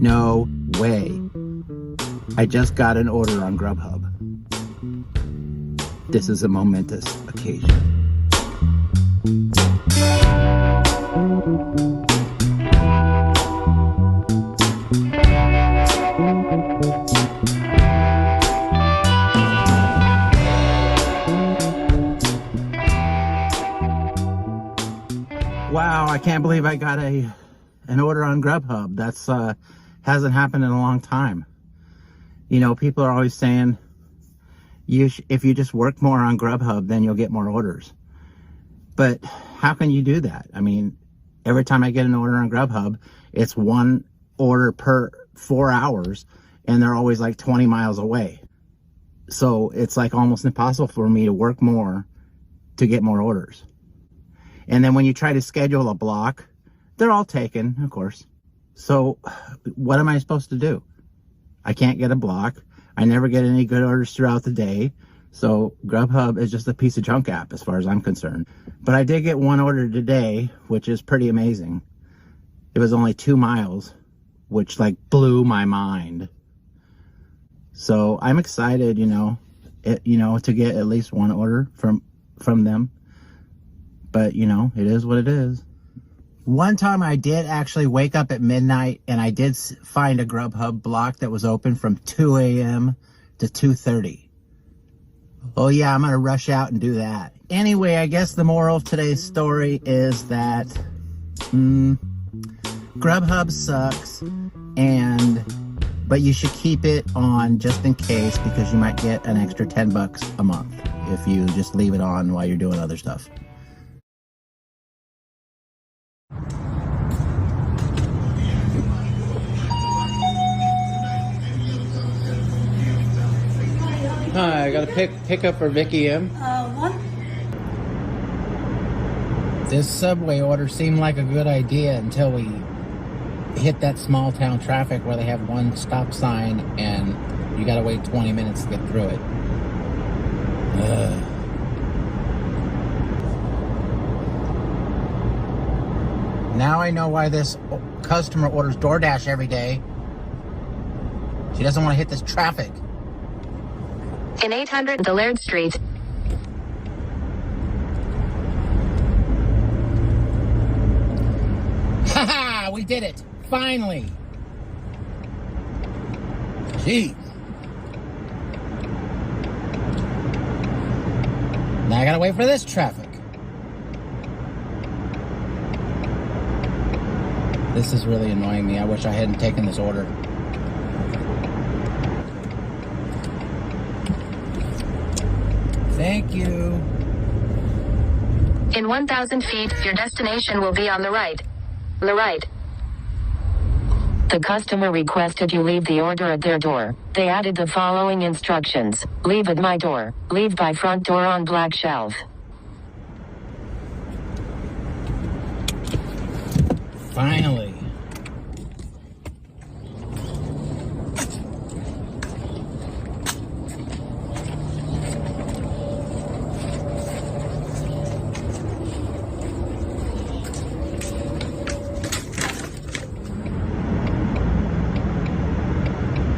No way. I just got an order on Grubhub. This is a momentous occasion. Wow, I can't believe I got an order on Grubhub. That's hasn't happened in a long time. You know, people are always saying if you just work more on Grubhub, then you'll get more orders. But how can you do that? I mean, every time I get an order on Grubhub, it's one order per 4 hours, and they're always like 20 miles away. So it's like almost impossible for me to work more to get more orders. And then when you try to schedule a block, they're all taken, of course. So what am I supposed to do? I can't get a block. I never get any good orders throughout the day. So Grubhub is just a piece of junk app as far as I'm concerned. But I did get one order today, which is pretty amazing. It was only 2 miles, which like blew my mind. So I'm excited, to get at least one order from them. But, it is what it is. One time I did actually wake up at midnight and I did find a Grubhub block that was open from 2 a.m. to 2:30. Oh yeah, I'm going to rush out and do that. Anyway, I guess the moral of today's story is that Grubhub sucks, but you should keep it on just in case, because you might get an extra $10 a month if you just leave it on while you're doing other stuff. Hi, I got a pickup for Vicky M. What? This Subway order seemed like a good idea until we hit that small town traffic where they have one stop sign and you gotta wait 20 minutes to get through it. Now I know why this customer orders DoorDash every day. She doesn't want to hit this traffic. In 800 Dillard Street. Haha, we did it! Finally! Jeez. Now I gotta wait for this traffic. This is really annoying me. I wish I hadn't taken this order. Thank you. In 1,000 feet, your destination will be on the right. The right. The customer requested you leave the order at their door. They added the following instructions. Leave at my door. Leave by front door on black shelf. Finally.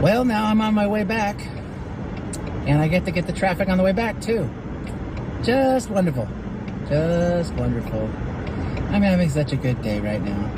Well, now I'm on my way back, and I get to get the traffic on the way back, too. Just wonderful. Just wonderful. I'm having such a good day right now.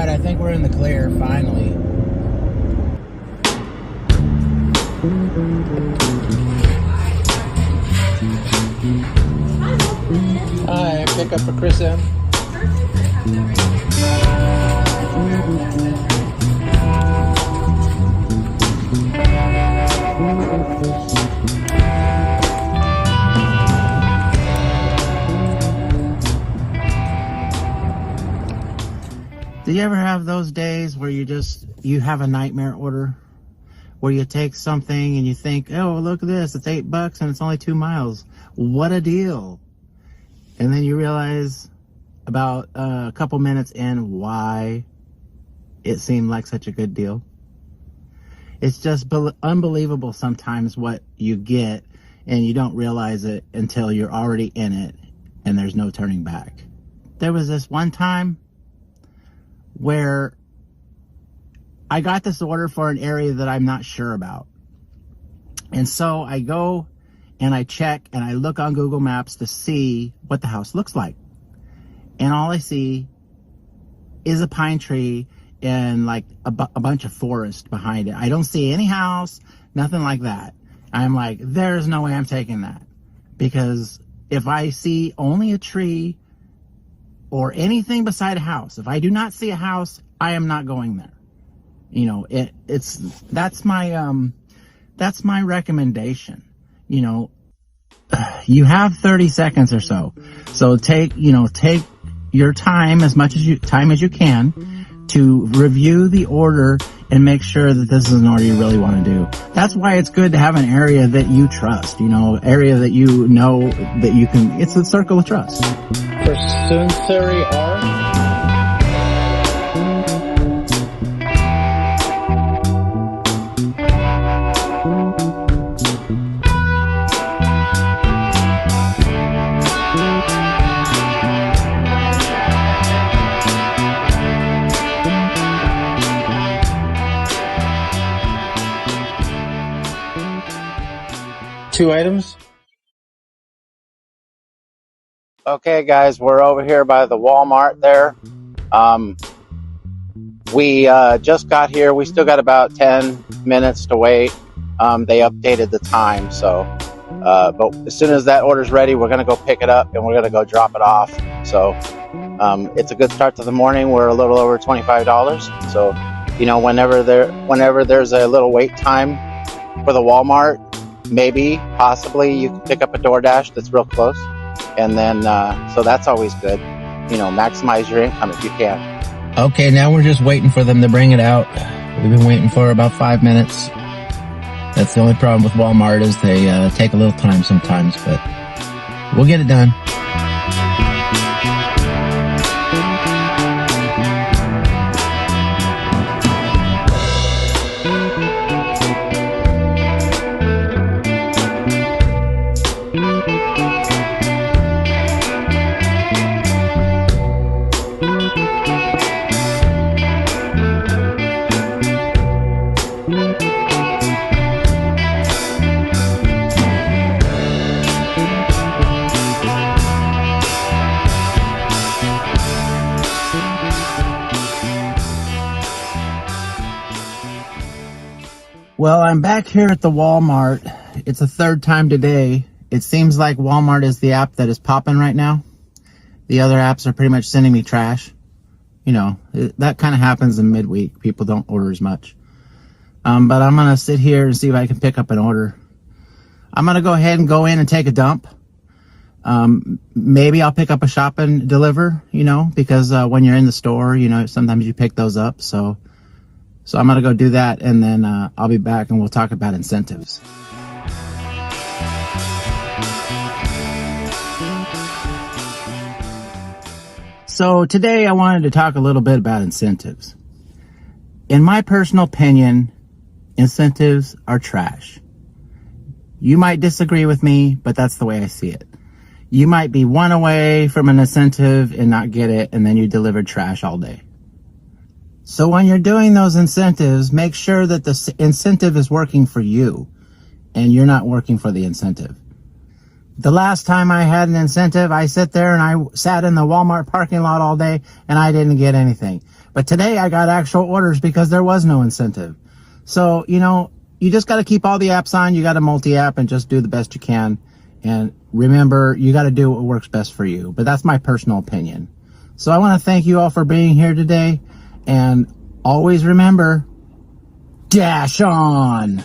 I think we're in the clear, finally. Hi, pick up for Chris M. Do you ever have those days where you have a nightmare order? Where you take something and you think, oh, look at this, it's $8 and it's only 2 miles. What a deal. And then you realize about a couple minutes in why it seemed like such a good deal? It's just unbelievable sometimes what you get, and you don't realize it until you're already in it and there's no turning back. There was this one time where I got this order for an area that I'm not sure about. And so I go and I check and I look on Google Maps to see what the house looks like. And all I see is a pine tree and like a bunch of forest behind it. I don't see any house, nothing like that. I'm like, there's no way I'm taking that. Because if I see only a tree or anything beside a house, if I do not see a house, I am not going there. You know, that's my recommendation. You know, you have 30 seconds or so. So take your time as you can to review the order and make sure that this is an order you really want to do. That's why it's good to have an area that you trust, area that you know that you can, it's a circle of trust. For Unsee R. 2 items. Okay, guys, we're over here by the Walmart there. We just got here. We still got about 10 minutes to wait. They updated the time, so but as soon as that order's ready, we're gonna go pick it up and we're gonna go drop it off. So it's a good start to the morning. We're a little over $25. So whenever there's a little wait time for the Walmart, possibly you can pick up a DoorDash that's real close, and then so that's always good. Maximize your income if you can. Okay, now we're just waiting for them to bring it out. We've been waiting for about 5 minutes. That's the only problem with Walmart, is they take a little time sometimes, but we'll get it done. Well, I'm back here at the Walmart. It's the third time today. It seems like Walmart is the app that is popping right now. The other apps are pretty much sending me trash. That kind of happens in midweek. People don't order as much. But I'm going to sit here and see if I can pick up an order. I'm going to go ahead and go in and take a dump. Maybe I'll pick up a shop and deliver, because when you're in the store, sometimes you pick those up. So I'm going to go do that, and then I'll be back and we'll talk about incentives. So today I wanted to talk a little bit about incentives. In my personal opinion, incentives are trash. You might disagree with me, but that's the way I see it. You might be one away from an incentive and not get it, and then you deliver trash all day. So when you're doing those incentives, make sure that the incentive is working for you and you're not working for the incentive. The last time I had an incentive, I sat there and I sat in the Walmart parking lot all day and I didn't get anything. But today I got actual orders because there was no incentive. So, you just got to keep all the apps on. You got to multi-app and just do the best you can. And remember, you got to do what works best for you. But that's my personal opinion. So I want to thank you all for being here today. And always remember, dash on!